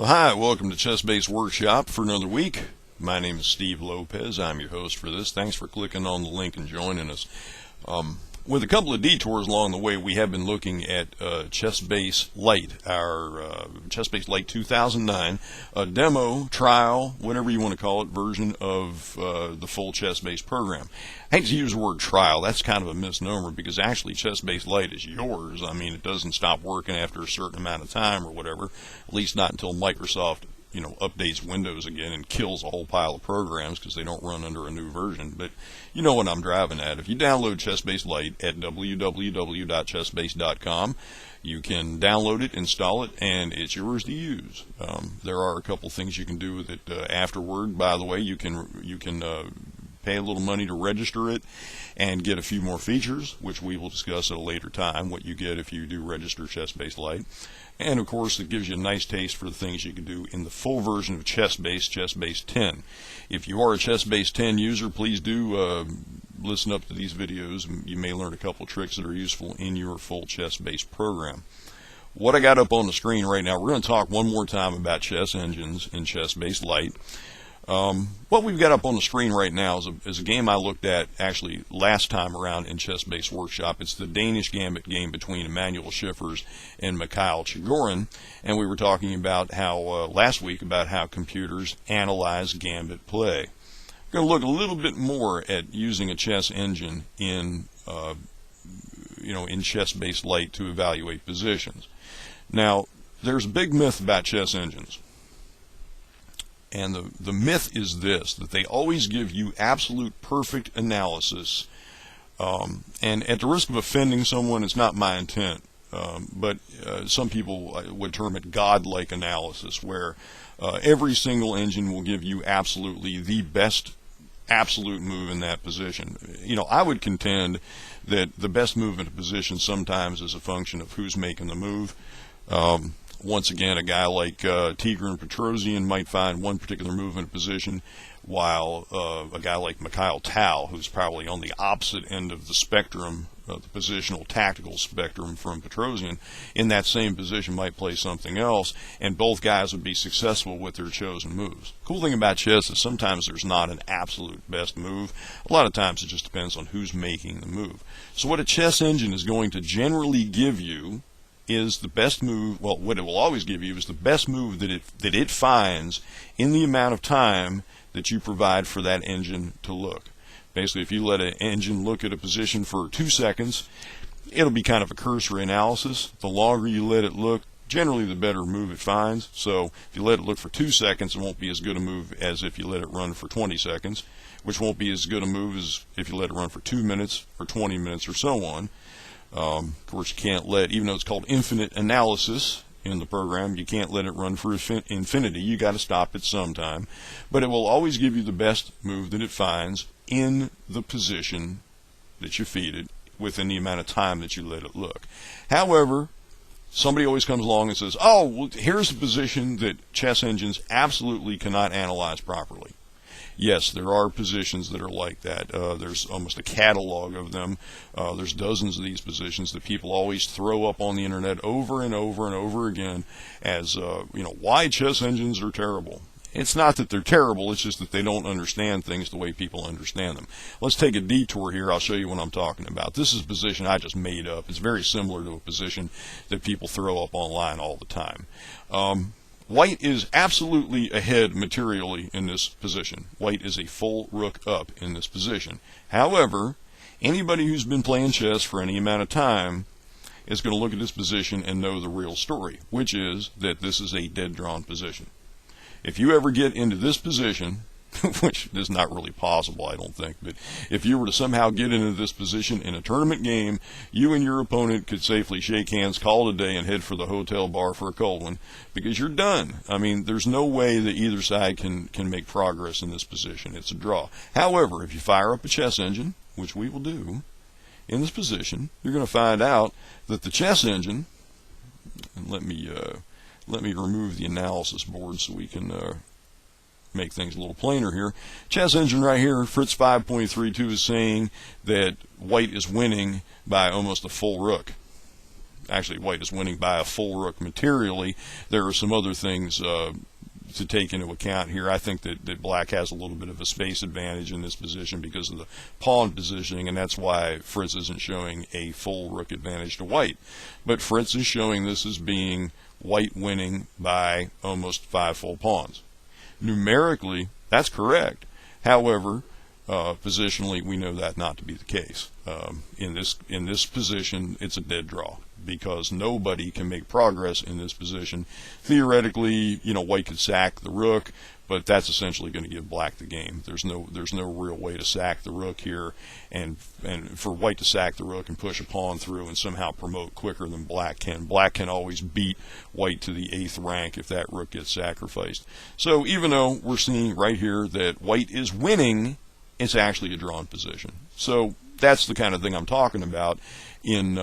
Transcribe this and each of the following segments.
Well, hi, welcome to ChessBase Workshop for another week. My name is Steve Lopez. I'm your host for this. Thanks for clicking on the link and joining us. With a couple of detours along the way, we have been looking at ChessBase Light, our ChessBase Light 2009, a demo, trial, whatever you want to call it, version of the full ChessBase program. I hate to use the word trial. That's kind of a misnomer because actually ChessBase Light is yours. I mean, it doesn't stop working after a certain amount of time or whatever, at least not until Microsoft updates Windows again and kills a whole pile of programs because they don't run under a new version. But you know what I'm driving at. If you download ChessBase Light at www.chessbase.com, you can download it, install it, and it's yours to use. There are a couple things you can do with it afterward. By the way, you can pay a little money to register it and get a few more features, which we will discuss at a later time, what you get if you do register ChessBase Light. And of course, it gives you a nice taste for the things you can do in the full version of ChessBase 10. If you are a ChessBase 10 user, please do listen up to these videos. You may learn a couple tricks that are useful in your full ChessBase program. What I got up on the screen right now, we're going to talk one more time about chess engines in ChessBase Light. What we've got up on the screen right now is a game I looked at actually last time around in ChessBase Workshop. It's the Danish Gambit game between Emanuel Schiffers and Mikhail Chigorin, and we were talking about how last week about how computers analyze Gambit play. We're going to look a little bit more at using a chess engine in in ChessBase Light to evaluate positions. Now, there's a big myth about chess engines. And the myth is this, that they always give you absolute perfect analysis. And at the risk of offending someone, it's not my intent, but some people would term it godlike analysis, where every single engine will give you absolutely the best absolute move in that position. I would contend that the best move in a position sometimes is a function of who's making the move. Once again, a guy like Tigran Petrosian might find one particular move in a position, while a guy like Mikhail Tal, who's probably on the opposite end of the spectrum, the positional tactical spectrum from Petrosian, in that same position might play something else, and both guys would be successful with their chosen moves. Cool thing about chess is sometimes there's not an absolute best move. A lot of times it just depends on who's making the move. So what a chess engine is going to generally give you is the best move. Well, what it will always give you is the best move that it finds in the amount of time that you provide for that engine to look. Basically, if you let an engine look at a position for 2 seconds, it'll be kind of a cursory analysis. The longer you let it look, generally the better move it finds. So if you let it look for 2 seconds, it won't be as good a move as if you let it run for 20 seconds, which won't be as good a move as if you let it run for 2 minutes or 20 minutes or so on. Of course, you can't even though it's called infinite analysis in the program, you can't let it run for infinity. You got to stop it sometime. But it will always give you the best move that it finds in the position that you feed it within the amount of time that you let it look. However, somebody always comes along and says, oh, well, here's a position that chess engines absolutely cannot analyze properly. Yes, there are positions that are like that. There's almost a catalog of them. There's dozens of these positions that people always throw up on the internet over and over and over again as, why chess engines are terrible. It's not that they're terrible, it's just that they don't understand things the way people understand them. Let's take a detour here. I'll show you what I'm talking about. This is a position I just made up. It's very similar to a position that people throw up online all the time. White is absolutely ahead materially in this position. White is a full rook up in this position. However, anybody who's been playing chess for any amount of time is going to look at this position and know the real story, which is that this is a dead drawn position. If you ever get into this position, which is not really possible, I don't think, but if you were to somehow get into this position in a tournament game, you and your opponent could safely shake hands, call it a day, and head for the hotel bar for a cold one, because you're done. I mean, there's no way that either side can make progress in this position. It's a draw. However, if you fire up a chess engine, which we will do, in this position, you're going to find out that the chess engine, and let me remove the analysis board so we can make things a little plainer here. Chess engine right here, Fritz 5.32 is saying that white is winning by almost a full rook. actually white is winning by a full rook materially. There are some other things to take into account here. I think that black has a little bit of a space advantage in this position because of the pawn positioning, and that's why Fritz isn't showing a full rook advantage to white. But Fritz is showing this as being white winning by almost 5 full pawns. Numerically, that's correct. However, positionally, we know that not to be the case. In this position, it's a dead draw because nobody can make progress in this position. Theoretically, white could sack the rook, but that's essentially going to give black the game. There's no real way to sack the rook here, and for white to sack the rook and push a pawn through and somehow promote quicker than black can. Black can always beat white to the 8th rank if that rook gets sacrificed. So even though we're seeing right here that white is winning, it's actually a drawn position. So that's the kind of thing I'm talking about in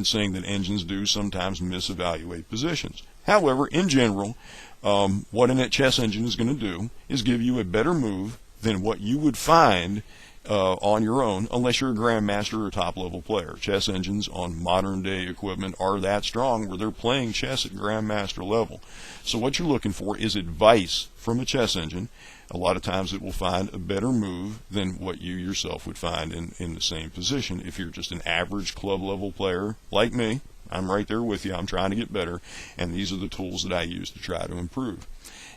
saying that engines do sometimes misevaluate positions. However, in general, what a chess engine is going to do is give you a better move than what you would find on your own, unless you're a grandmaster or top-level player. Chess engines on modern-day equipment are that strong where they're playing chess at grandmaster level. So what you're looking for is advice from a chess engine. A lot of times it will find a better move than what you yourself would find in the same position. If you're just an average club-level player like me, I'm right there with you. I'm trying to get better, and these are the tools that I use to try to improve.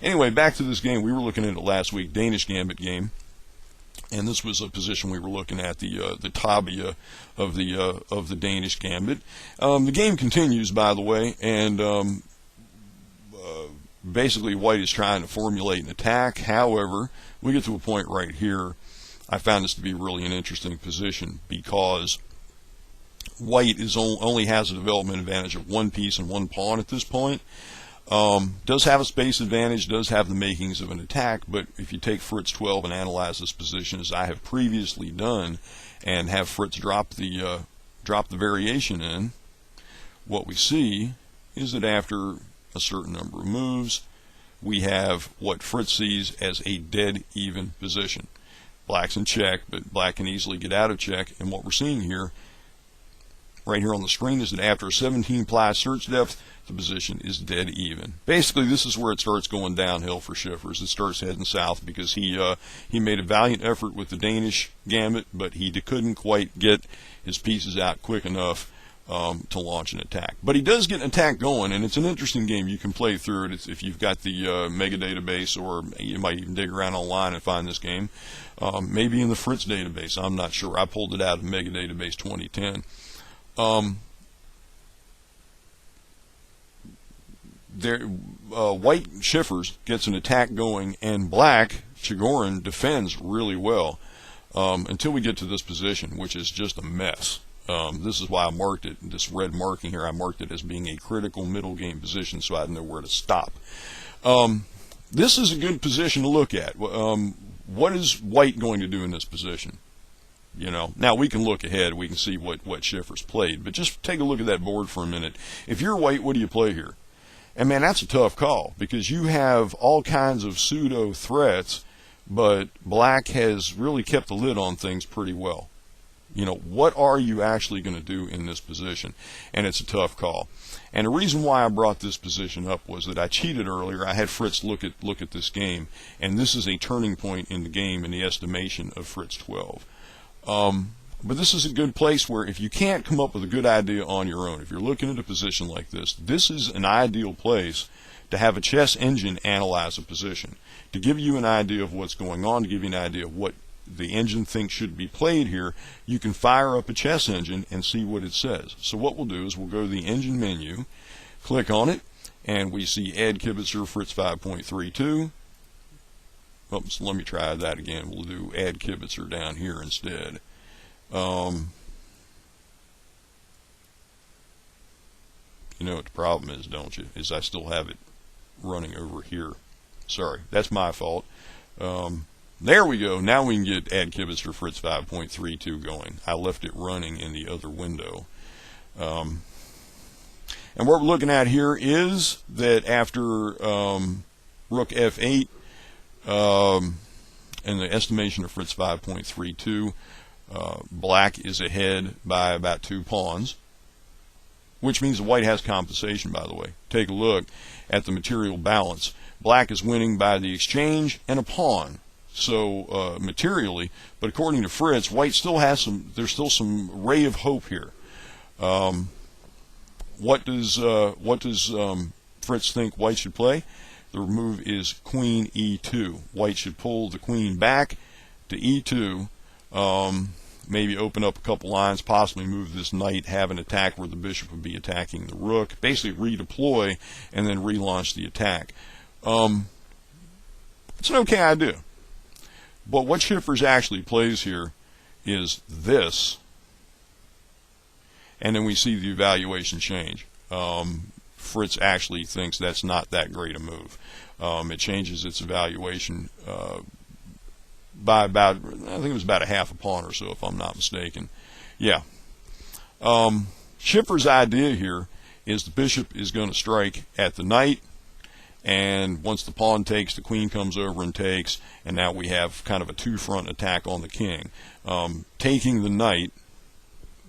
Anyway, back to this game. We were looking at it last week, Danish Gambit game. And this was a position we were looking at, the tabia of the Danish Gambit. The game continues, by the way, and basically white is trying to formulate an attack. However, we get to a point right here. I found this to be really an interesting position because white only has a development advantage of 1 piece and 1 pawn at this point. Does have a space advantage, does have the makings of an attack, but if you take Fritz 12 and analyze this position as I have previously done and have Fritz drop the variation in, what we see is that after a certain number of moves, we have what Fritz sees as a dead even position. Black's in check, but black can easily get out of check, and what we're seeing here right here on the screen is that after a 17-ply search depth, the position is dead even. Basically, this is where it starts going downhill for Schiffers. It starts heading south because he made a valiant effort with the Danish Gambit, but he couldn't quite get his pieces out quick enough to launch an attack. But he does get an attack going, and it's an interesting game. You can play through it if you've got the Mega database, or you might even dig around online and find this game. Maybe in the Fritz database. I'm not sure. I pulled it out of Mega Database 2010. White Schiffers gets an attack going, and black Chigorin defends really well until we get to this position, which is just a mess. This is why I marked it, this red marking here, I marked it as being a critical middle game position so I'd know where to stop. This is a good position to look at. What is white going to do in this position? Now we can look ahead, we can see what Schiffers played, but just take a look at that board for a minute. If you're white, what do you play here? And man, that's a tough call because you have all kinds of pseudo threats, but black has really kept the lid on things pretty well. What are you actually going to do in this position? And it's a tough call. And the reason why I brought this position up was that I cheated earlier. I had Fritz look at this game, and this is a turning point in the game in the estimation of Fritz 12. But this is a good place where if you can't come up with a good idea on your own, if you're looking at a position like this, this is an ideal place to have a chess engine analyze a position, to give you an idea of what's going on, to give you an idea of what the engine thinks should be played here. You can fire up a chess engine and see what it says. So what we'll do is we'll go to the engine menu, click on it, and we see Add Kibitzer Fritz 5.32. Oops, let me try that again. We'll do Add Kibitzer down here instead. You know what the problem is, don't you? Is I still have it running over here. Sorry, that's my fault. There we go. Now we can get Add Kibitzer Fritz 5.32 going. I left it running in the other window. And what we're looking at here is that after Rook F8 and the estimation of Fritz 5.32, black is ahead by about 2 pawns. which means the white has compensation, by the way. Take a look at the material balance. Black is winning by the exchange and a pawn. So materially, but according to Fritz, white still has there's still some ray of hope here. What does Fritz think white should play? The move is queen e2. White should pull the queen back to e2. Maybe open up a couple lines, possibly move this knight, have an attack where the bishop would be attacking the rook. Basically redeploy and then relaunch the attack. It's an okay idea. But what Schiffers actually plays here is this. And then we see the evaluation change. Fritz actually thinks that's not that great a move. It changes its evaluation by about, I think it was about a half a pawn or so, if I'm not mistaken. Yeah. Schiffer's idea here is the bishop is going to strike at the knight, and once the pawn takes, the queen comes over and takes, and now we have kind of a two-front attack on the king. Taking the knight,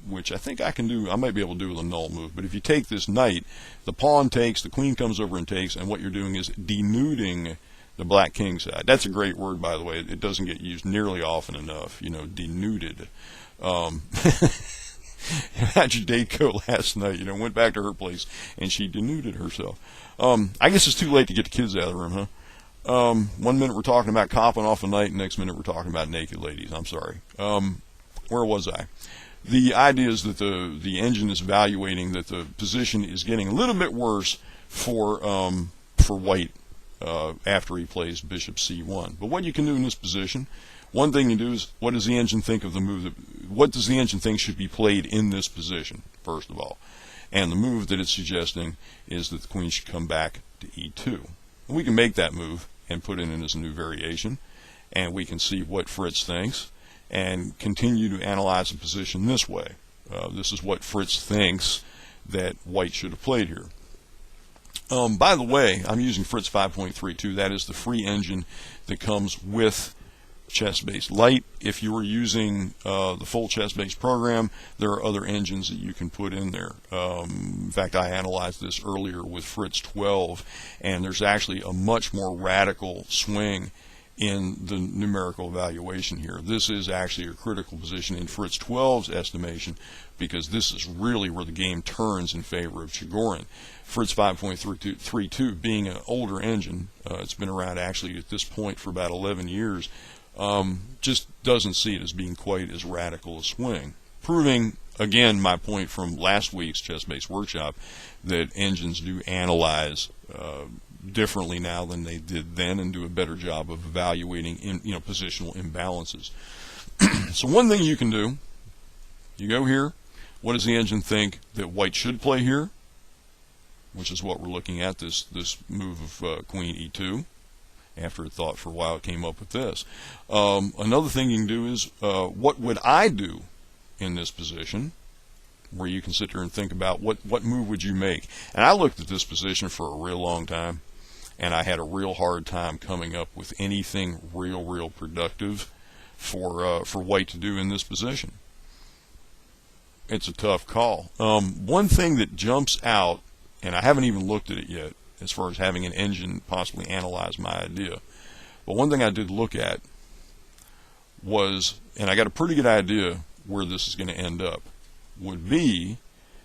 which I think I can do, I might be able to do with a null move, but if you take this knight, the pawn takes, the queen comes over and takes, and what you're doing is denuding the black king side. That's a great word, by the way. It doesn't get used nearly often enough, you know, denuded. Had your date go last night, you know, went back to her place and she denuded herself. I guess it's too late to get the kids out of the room, huh? 1 minute we're talking about copping off a night, next minute we're talking about naked ladies. I'm sorry. Where was I? The idea is that the engine is evaluating that the position is getting a little bit worse for white after he plays bishop c1. But what you can do in this position, one thing you do is, what does the engine think of the move? What does the engine think should be played in this position, first of all? And the move that it's suggesting is that the queen should come back to e2. And we can make that move and put it in as a new variation, and we can see what Fritz thinks and continue to analyze the position this way. This is what Fritz thinks that white should have played here. By the way, I'm using Fritz 5.32. That is the free engine that comes with ChessBase Light. If you were using the full ChessBase program, there are other engines that you can put in there. In fact, I analyzed this earlier with Fritz 12, and there's actually a much more radical swing in the numerical evaluation here. This is actually a critical position in Fritz 12's estimation, because this is really where the game turns in favor of Chigorin. Fritz 5.32 being an older engine, it's been around actually at this point for about 11 years, just doesn't see it as being quite as radical a swing. Proving, again, my point from last week's ChessBase workshop, that engines do analyze differently now than they did then, and do a better job of evaluating positional imbalances. So one thing you can do, you go here, what does the engine think that white should play here? Which is what we're looking at, this move of queen e2. After it thought for a while, it came up with this. Another thing you can do is, what would I do in this position? Where you can sit there and think about what move would you make. And I looked at this position for a real long time, and I had a real hard time coming up with anything real productive for white to do in this position. It's a tough call. One thing that jumps out, and I haven't even looked at it yet, as far as having an engine possibly analyze my idea. But one thing I did look at was, and I got a pretty good idea where this is going to end up, would be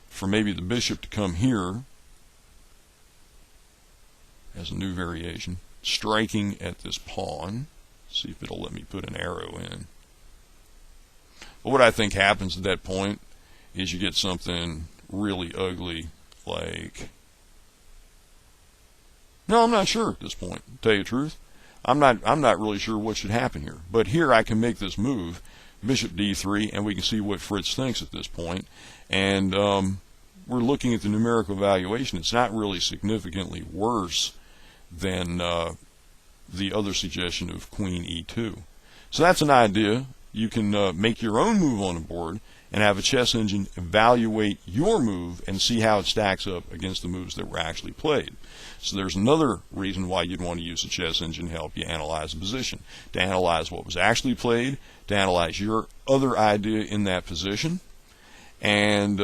for maybe the bishop to come here as a new variation, striking at this pawn. See if it'll let me put an arrow in. But what I think happens at that point is you get something really ugly, like, no, I'm not sure at this point, to tell you the truth. I'm not really sure what should happen here. But here I can make this move, bishop d3, and we can see what Fritz thinks at this point. And we're looking at the numerical evaluation. It's not really significantly worse than the other suggestion of queen e2. So that's an idea. You can make your own move on the board and have a chess engine evaluate your move and see how it stacks up against the moves that were actually played. So there's another reason why you'd want to use a chess engine to help you analyze the position, to analyze what was actually played, to analyze your other idea in that position, and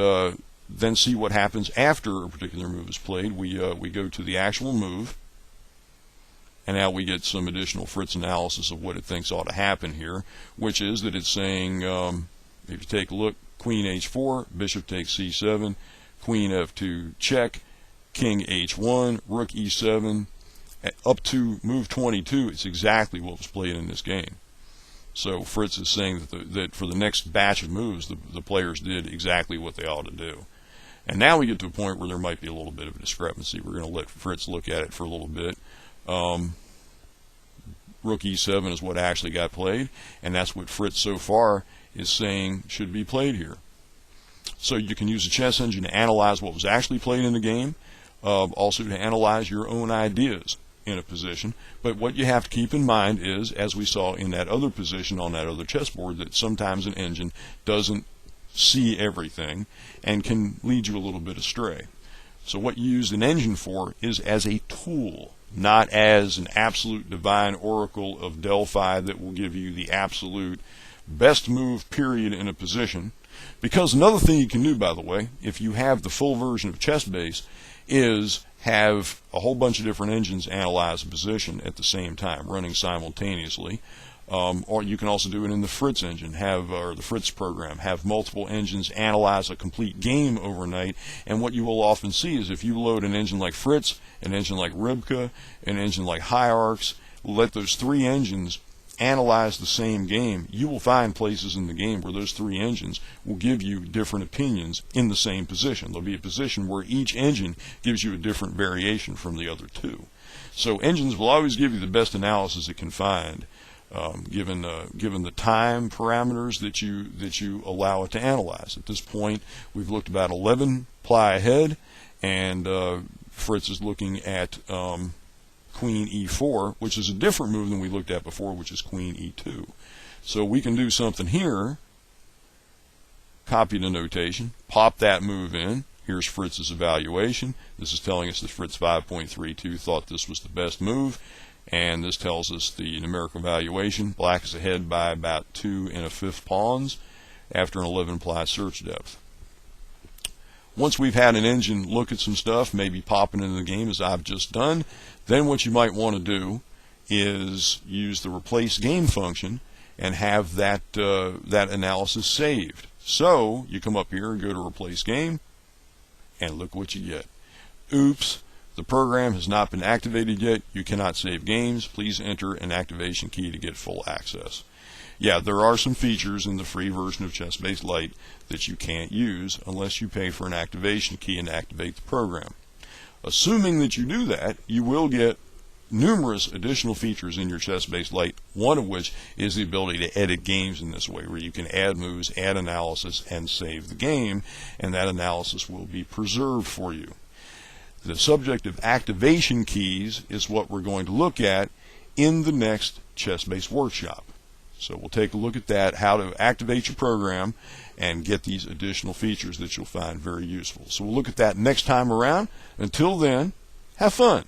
then see what happens after a particular move is played. We go to the actual move, and now we get some additional Fritz analysis of what it thinks ought to happen here, which is that it's saying, if you take a look, Queen H4, Bishop takes C7, Queen F2 check, King H1, Rook E7, up to move 22. It's exactly what was played in this game. So Fritz is saying that for the next batch of moves, the players did exactly what they ought to do. And now we get to a point where there might be a little bit of a discrepancy. We're going to let Fritz look at it for a little bit. Rook E7 is what actually got played, and that's what Fritz so far is saying should be played here. So you can use the chess engine to analyze what was actually played in the game, also to analyze your own ideas in a position. But what you have to keep in mind is, as we saw in that other position on that other chessboard, that sometimes an engine doesn't see everything and can lead you a little bit astray. So what you use an engine for is as a tool, not as an absolute divine oracle of Delphi that will give you the absolute best move period in a position. Because another thing you can do, by the way, if you have the full version of ChessBase, is have a whole bunch of different engines analyze a position at the same time, running simultaneously. Or you can also do it in the Fritz engine, or the Fritz program, have multiple engines analyze a complete game overnight. And what you will often see is if you load an engine like Fritz, an engine like Rybka, an engine like Hierarchs, let those three engines analyze the same game, you will find places in the game where those three engines will give you different opinions in the same position. There'll be a position where each engine gives you a different variation from the other two. So engines will always give you the best analysis it can find, given the time parameters that you allow it to analyze. At this point, we've looked about 11 ply ahead, and Fritz is looking at Queen E4, which is a different move than we looked at before, which is Queen E2. So we can do something here, copy the notation, pop that move in. Here's Fritz's evaluation. This is telling us that Fritz 5.32 thought this was the best move, and this tells us the numerical valuation. Black is ahead by about 2 1/5 pawns after an 11 ply search depth. Once we've had an engine look at some stuff, maybe popping into the game as I've just done, then what you might want to do is use the replace game function and have that analysis saved. So you come up here and go to replace game, and look what you get. Oops, the program has not been activated yet. You cannot save games. Please enter an activation key to get full access. Yeah, there are some features in the free version of ChessBase Light that you can't use unless you pay for an activation key and activate the program. Assuming that you do that, you will get numerous additional features in your ChessBase Light, one of which is the ability to edit games in this way, where you can add moves, add analysis, and save the game, and that analysis will be preserved for you. The subject of activation keys is what we're going to look at in the next ChessBase workshop. So we'll take a look at that, how to activate your program and get these additional features that you'll find very useful. So we'll look at that next time around. Until then, have fun.